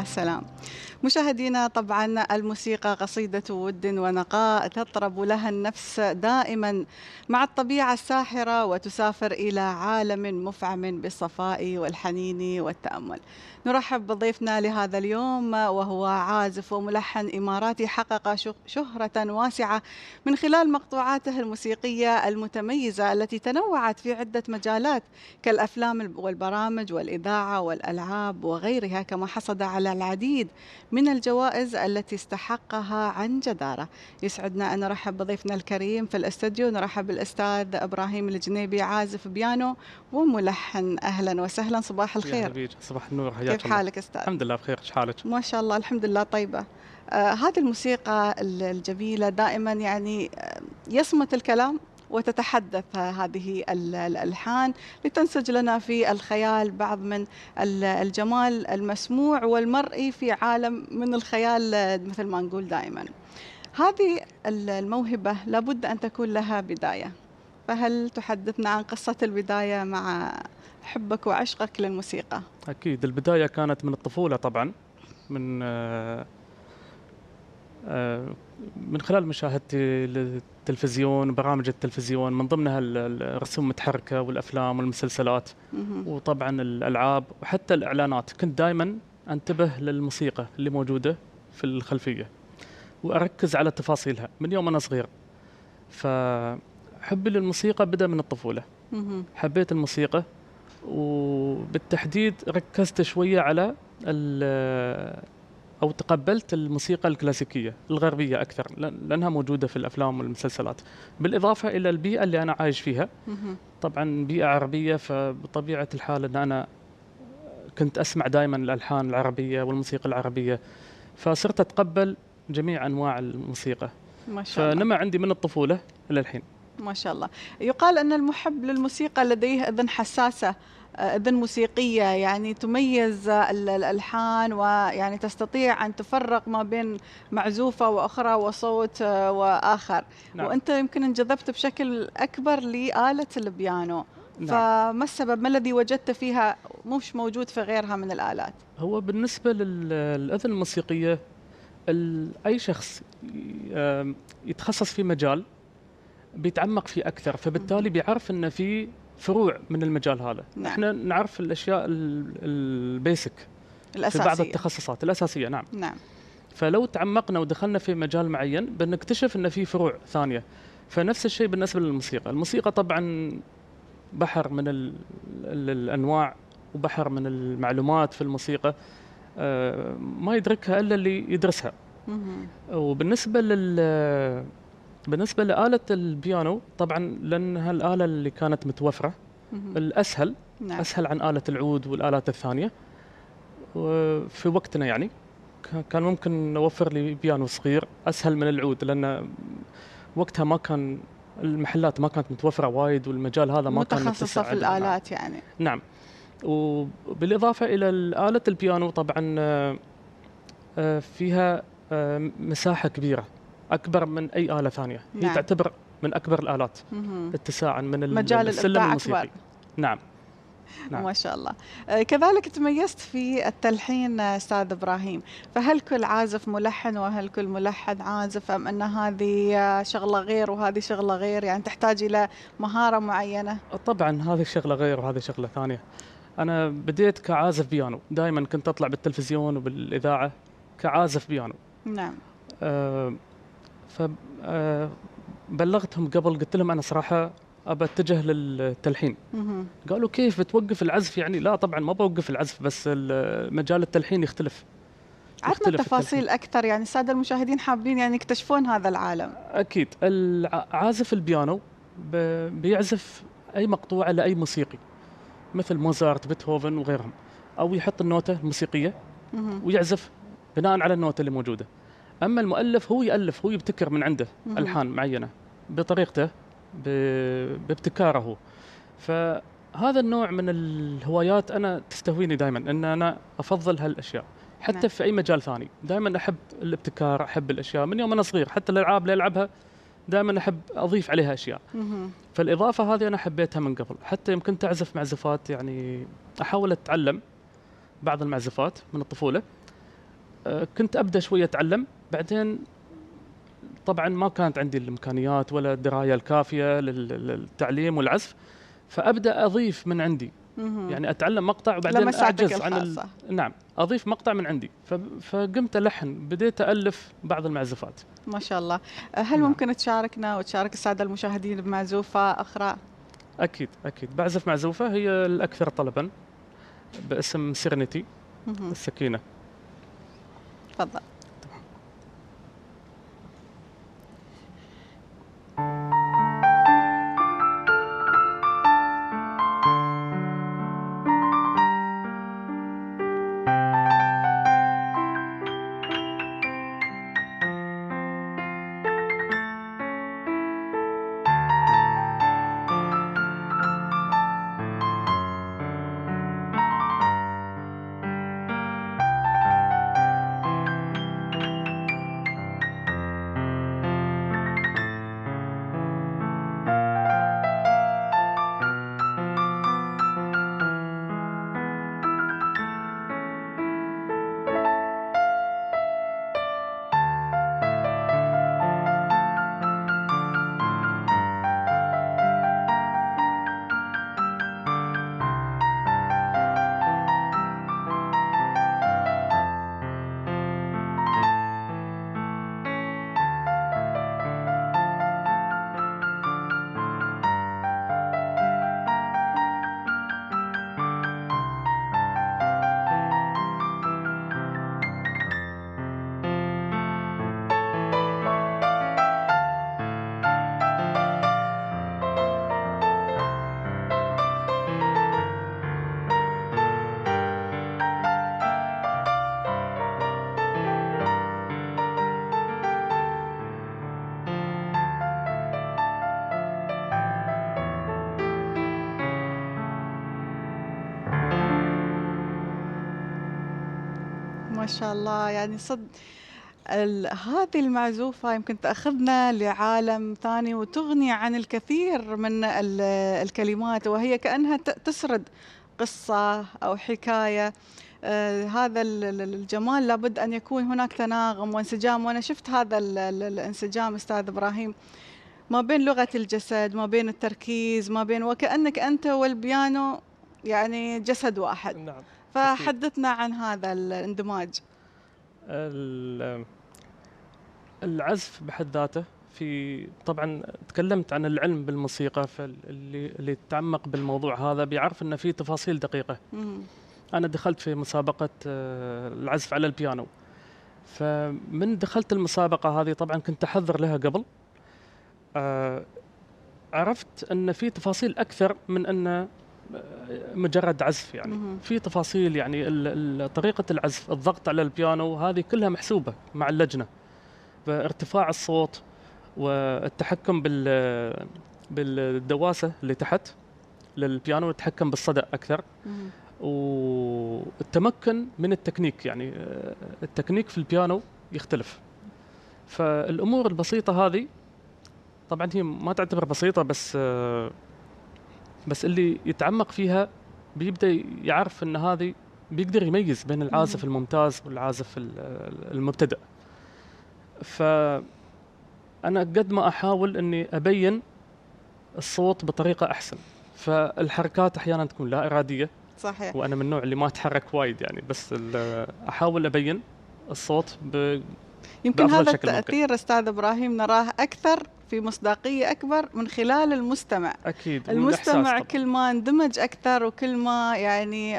يا سلام. مشاهدينا، طبعا الموسيقى قصيدة ود ونقاء تطرب لها النفس دائما مع الطبيعة الساحرة، وتسافر إلى عالم مفعم بالصفاء والحنين والتأمل. نرحب بضيفنا لهذا اليوم، وهو عازف وملحن إماراتي حقق شهرة واسعة من خلال مقطوعاته الموسيقية المتميزة التي تنوعت في عدة مجالات كالأفلام والبرامج والإذاعة والألعاب وغيرها، كما حصد على العديد من الجوائز التي استحقها عن جدارة. يسعدنا أن نرحب بضيفنا الكريم في الاستوديو. نرحب بالأستاذ إبراهيم الجنيبي، عازف بيانو وملحن. أهلا وسهلا، صباح يا الخير. حبيبي، صباح النور، حياك كيف الله. حالك أستاذ؟ الحمد لله بخير، ايش حالك؟ ما شاء الله، الحمد لله طيبة. هذه الموسيقى الجميلة دائما يعني يصمت الكلام وتتحدث هذه الألحان لتنسج لنا في الخيال بعض من الجمال المسموع والمرئي في عالم من الخيال، مثل ما نقول دائما. هذه الموهبة لابد أن تكون لها بداية، فهل تحدثنا عن قصة البداية مع حبك وعشقك للموسيقى؟ اكيد البدايه كانت من الطفوله طبعا، من من خلال مشاهدتي للتلفزيون، برامج التلفزيون، من ضمنها الرسوم المتحركه والافلام والمسلسلات، وطبعا الالعاب وحتى الاعلانات. كنت دائما انتبه للموسيقى اللي موجوده في الخلفيه واركز على تفاصيلها من يوم انا صغير. فحبي للموسيقى بدا من الطفوله. حبيت الموسيقى، وبالتحديد ركزت شوية على أو تقبلت الموسيقى الكلاسيكية الغربية أكثر، لأنها موجودة في الأفلام والمسلسلات، بالإضافة إلى البيئة اللي أنا عايش فيها. طبعا بيئة عربية، فبطبيعة الحال أن أنا كنت أسمع دائما الألحان العربية والموسيقى العربية، فصرت أتقبل جميع أنواع الموسيقى. ما شاء الله. فنما عندي من الطفولة إلى الحين. ما شاء الله. يقال أن المحب للموسيقى لديه أذن حساسة، أذن موسيقية، يعني تميز الألحان، ويعني تستطيع أن تفرق ما بين معزوفة وأخرى وصوت وآخر. نعم. وأنت يمكن انجذبت بشكل أكبر لآلة البيانو. نعم. فما السبب؟ ما الذي وجدت فيها مش موجود في غيرها من الآلات؟ هو بالنسبة للأذن الموسيقية، أي شخص يتخصص في مجال بيتعمق فيه أكثر، فبالتالي بيعرف أن في فروع من المجال هذا. نعم. احنا نعرف الأشياء البيسك الأساسية في بعض التخصصات الأساسية. نعم. نعم. فلو تعمقنا ودخلنا في مجال معين بنكتشف أن في فروع ثانية. فنفس الشيء بالنسبة للموسيقى. الموسيقى طبعا بحر من الأنواع وبحر من المعلومات في الموسيقى، ما يدركها إلا اللي يدرسها. وبالنسبة بالنسبة لآلة البيانو، طبعا لأنها الآلة اللي كانت متوفرة الأسهل. نعم. أسهل عن آلة العود والآلات الثانية. وفي وقتنا يعني كان ممكن نوفر لي بيانو صغير أسهل من العود، لأن وقتها ما كان المحلات ما كانت متوفرة وايد، والمجال هذا ما كان متخصصة في الآلات يعني. نعم. وبالإضافة إلى آلة البيانو طبعا فيها مساحة كبيرة أكبر من أي آلة ثانية. نعم. هي تعتبر من أكبر الآلات اتساعا من مجال السلم الموسيقي أكبر. نعم. نعم. ما شاء الله. كذلك تميزت في التلحين أستاذ إبراهيم، فهل كل عازف ملحن وهل كل ملحن عازف، أم أن هذه شغلة غير وهذه شغلة غير، يعني تحتاج إلى مهارة معينة؟ طبعا هذه شغلة غير وهذه شغلة ثانية. أنا بديت كعازف بيانو، دائما كنت أطلع بالتلفزيون وبالإذاعة كعازف بيانو. نعم. فبلغتهم قبل، قلت لهم أنا صراحة أبى أتجه للتلحين. قالوا كيف بتوقف العزف؟ يعني لا طبعا ما بوقف العزف، بس مجال التلحين يختلف. عطنا تفاصيل أكثر، يعني السادة المشاهدين حابين يعني يكتشفون هذا العالم. أكيد. عازف البيانو بيعزف أي مقطوعة لأي موسيقي مثل موزارت، بيتهوفن وغيرهم، أو يحط النوتة الموسيقية ويعزف بناء على النوتة اللي موجودة. أما المؤلف هو يألف، هو يبتكر من عنده ألحان معينة بطريقته بابتكاره. فهذا النوع من الهوايات أنا تستهويني دائما، أن أنا أفضل هالأشياء حتى نعم. في أي مجال ثاني. دائما أحب الابتكار، أحب الأشياء من يوم أنا صغير. حتى الألعاب اللي ألعبها دائما أحب أضيف عليها أشياء. فالإضافة هذه أنا حبيتها من قبل. حتى يمكن تعزف معزفات، يعني أحاول أتعلم بعض المعزفات من الطفولة، كنت أبدأ شوية أتعلم، بعدين طبعا ما كانت عندي الإمكانيات ولا الدراية الكافية للتعليم والعزف، فأبدأ أضيف من عندي، مهم. يعني أتعلم مقطع وبعدين لمساتك أعجز عن الخاصة. نعم، أضيف مقطع من عندي، فقمت ألحن، بديت ألف بعض المعزوفات. ما شاء الله. هل نعم، ممكن تشاركنا وتشارك السادة المشاهدين بمعزوفة أخرى؟ أكيد أكيد، بعزف معزوفة هي الأكثر طلبا باسم سيرنيتي، مهم. السكينة. تفضل. ما شاء الله، يعني صد هذه المعزوفة يمكن تأخذنا لعالم ثاني وتغني عن الكثير من الكلمات، وهي كأنها تسرد قصة أو حكاية. هذا الجمال لابد أن يكون هناك تناغم وانسجام، وأنا شفت هذا الانسجام أستاذ إبراهيم ما بين لغة الجسد، ما بين التركيز، ما بين وكأنك أنت والبيانو يعني جسد واحد. نعم، أكيد. فحدثنا عن هذا الاندماج. ال- العزف بحد ذاته، في طبعا تكلمت عن العلم بالموسيقى، فاللي يتعمق بالموضوع هذا بيعرف ان في تفاصيل دقيقة. مم. انا دخلت في مسابقة العزف على البيانو، فمن دخلت المسابقة هذه طبعا كنت احضر لها قبل، آه، عرفت ان في تفاصيل اكثر من ان مجرد عزف، يعني مهم. في تفاصيل، يعني طريقة العزف، الضغط على البيانو هذه كلها محسوبة مع اللجنة، فارتفاع الصوت والتحكم بالدواسة اللي تحت للبيانو، يتحكم بالصدى أكثر، مهم. والتمكن من التكنيك، يعني التكنيك في البيانو يختلف. فالأمور البسيطة هذه طبعا هي ما تعتبر بسيطة، بس اللي يتعمق فيها بيبدأ يعرف أن هذه بيقدر يميز بين العازف الممتاز والعازف المبتدئ. فأنا قد ما أحاول أني أبين الصوت بطريقة أحسن، فالحركات أحيانا تكون لا إرادية، صحيح. وأنا من النوع اللي ما أتحرك وايد يعني، بس أحاول أبين الصوت يمكن بأفضل هذا شكل ممكن. التأثير أستاذ إبراهيم نراه أكثر في مصداقية أكبر من خلال المستمع. أكيد، المستمع طبعا. كل ما اندمج أكثر وكل ما يعني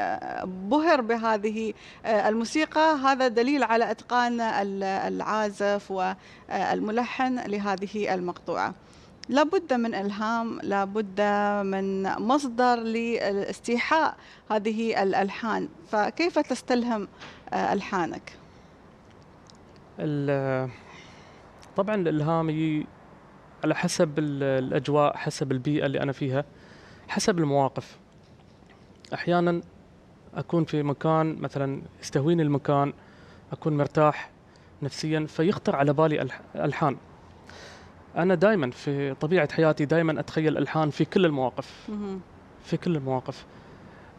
بهر بهذه الموسيقى، هذا دليل على إتقان العازف والملحن لهذه المقطوعة. لابد من إلهام، لابد من مصدر لاستيحاء هذه الألحان، فكيف تستلهم ألحانك؟ طبعا الإلهام يجي على حسب الأجواء، حسب البيئة اللي أنا فيها، حسب المواقف. أحيانا أكون في مكان مثلا يستهويني المكان، أكون مرتاح نفسيا، فيخطر على بالي ألحان. أنا دائما في طبيعة حياتي دائما أتخيل ألحان في كل المواقف، مهم. في كل المواقف.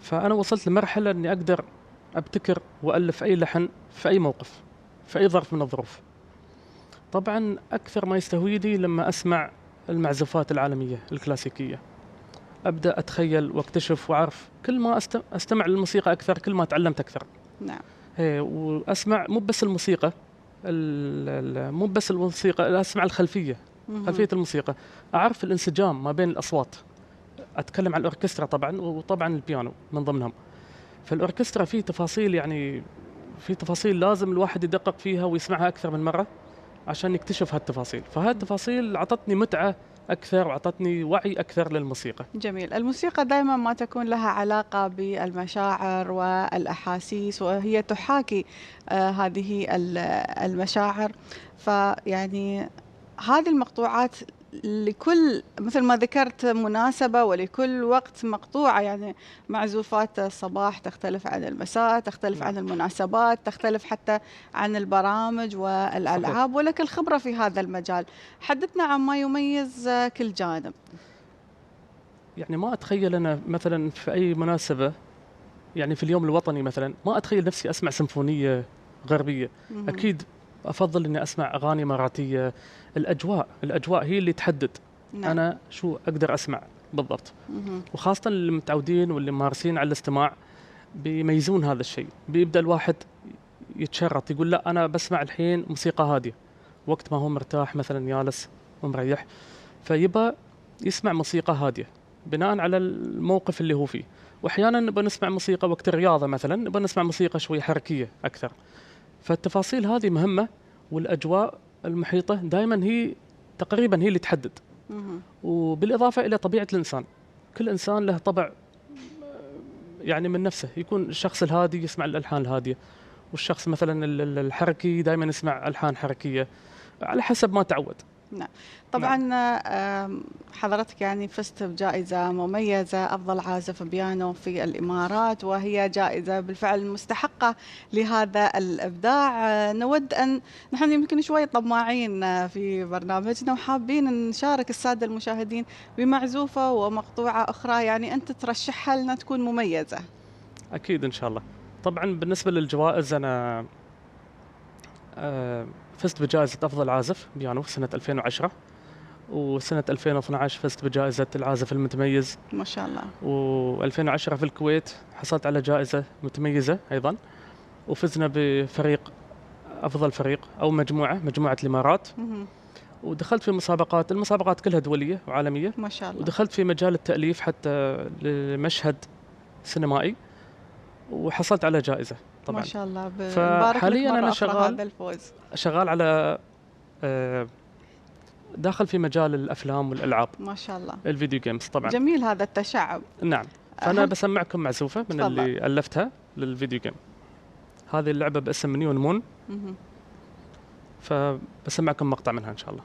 فأنا وصلت لمرحلة أني أقدر أبتكر وألف أي لحن في أي موقف. في أي ظرف من الظروف. طبعا أكثر ما يستهويني لما أسمع المعزوفات العالمية الكلاسيكية، أبدأ أتخيل واكتشف وأعرف. كل ما أستمع للموسيقى أكثر كل ما تعلمت أكثر. نعم. وأسمع مو بس الموسيقى، مو بس الموسيقى، أسمع الخلفية، خلفية الموسيقى، أعرف الانسجام ما بين الأصوات. أتكلم عن الأوركسترا طبعا، وطبعا البيانو من ضمنهم. فالأوركسترا فيه تفاصيل، يعني في تفاصيل لازم الواحد يدقق فيها ويسمعها أكثر من مرة عشان يكتشف هالتفاصيل. فهالتفاصيل أعطتني متعة أكثر وأعطتني وعي أكثر للموسيقى. جميل. الموسيقى دائما ما تكون لها علاقة بالمشاعر والأحاسيس، وهي تحاكي هذه المشاعر. فيعني هذه المقطوعات لكل، مثل ما ذكرت، مناسبة، ولكل وقت مقطوعة. يعني معزوفات الصباح تختلف عن المساء، تختلف عن المناسبات، تختلف حتى عن البرامج والألعاب. صحيح. ولك الخبرة في هذا المجال، حدثنا عن ما يميز كل جانب. يعني ما أتخيل أنا مثلا في أي مناسبة، يعني في اليوم الوطني مثلا، ما أتخيل نفسي أسمع سيمفونية غربية. أكيد أفضل أني أسمع أغاني إماراتية. الأجواء هي اللي تحدد. نعم. أنا شو أقدر أسمع بالضبط. وخاصة اللي متعودين واللي مارسين على الاستماع بيميزون هذا الشيء. بيبدأ الواحد يتشرط يقول لا أنا بسمع الحين موسيقى هادية، وقت ما هو مرتاح مثلا جالس ومريح، فيبقى يسمع موسيقى هادية بناء على الموقف اللي هو فيه. وأحيانا نبغى نسمع موسيقى وقت الرياضة مثلا، نبغى نسمع موسيقى شوي حركية أكثر. فالتفاصيل هذه مهمة، والأجواء المحيطة دائما هي تقريبا هي اللي تحدد. وبالإضافة إلى طبيعة الإنسان، كل إنسان له طبع يعني من نفسه. يكون الشخص الهادي يسمع الألحان الهادية، والشخص مثلا الحركي دائما يسمع ألحان حركية على حسب ما تعود. نعم. طبعا حضرتك يعني فزت بجائزة مميزة، أفضل عازف بيانو في الإمارات، وهي جائزة بالفعل مستحقة لهذا الإبداع. نود أن نحن يمكن شوي طماعين في برنامجنا، وحابين نشارك السادة المشاهدين بمعزوفة ومقطوعة أخرى يعني أنت ترشحها لنا تكون مميزة. أكيد إن شاء الله. طبعا بالنسبة للجوائز، أنا فزت بجائزة أفضل عازف بيانو في سنة 2010، وسنة 2012 فزت بجائزة العازف المتميز. ما شاء الله. و2010 في الكويت حصلت على جائزة متميزة أيضا، وفزنا بفريق أفضل فريق أو مجموعة الإمارات. ودخلت في المسابقات كلها دولية وعالمية. ما شاء الله. ودخلت في مجال التأليف حتى لمشهد سينمائي، وحصلت على جائزة طبعا. ما شاء الله. فحاليا أنا شغال على داخل في مجال الأفلام والألعاب. ما شاء الله. الفيديو جيمز طبعا. جميل هذا التشعب. نعم. فأنا بسمعكم معزوفة من اللي ألفتها للفيديو جيم. هذه اللعبة باسم نيون مون. فبسمعكم مقطع منها إن شاء الله.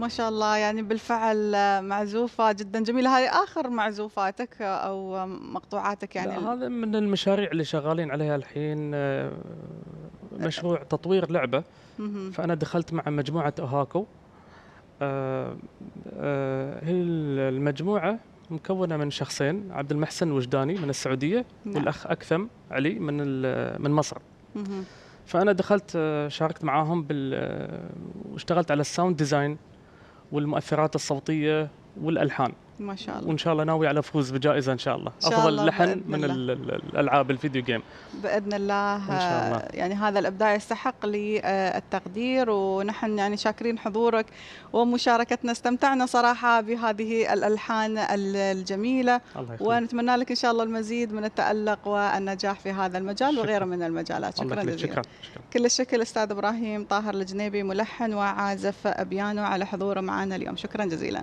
ما شاء الله. يعني بالفعل معزوفة جدا جميلة. هذه آخر معزوفاتك أو مقطوعاتك يعني؟ لا، هذا من المشاريع اللي شغالين عليها الحين، مشروع تطوير لعبة. فأنا دخلت مع مجموعة أوهاكو. هي المجموعة مكونة من شخصين، عبد المحسن وجداني من السعودية. نعم. والأخ أكثم علي من مصر. فأنا دخلت شاركت معاهم واشتغلت على الساوند ديزاين والمؤثرات الصوتية والألحان. ما شاء الله. وان شاء الله ناوي على فوز بجائزه ان شاء الله، إن شاء افضل الله لحن بإذن من الله. الالعاب الفيديو جيم بإذن الله. ان شاء الله. يعني هذا الإبداع يستحق للتقدير، ونحن يعني شاكرين حضورك ومشاركتنا، استمتعنا صراحة بهذه الألحان الجميلة، الله يخليك. ونتمنى لك إن شاء الله المزيد من التألق والنجاح في هذا المجال شكرا. وغيره من المجالات. الله شكرا يخليك. جزيلا. شكرا. شكرا. كل الشكر أستاذ إبراهيم طاهر الجنيبي، ملحن وعازف بيانو، على حضوره معنا اليوم. شكرا جزيلا.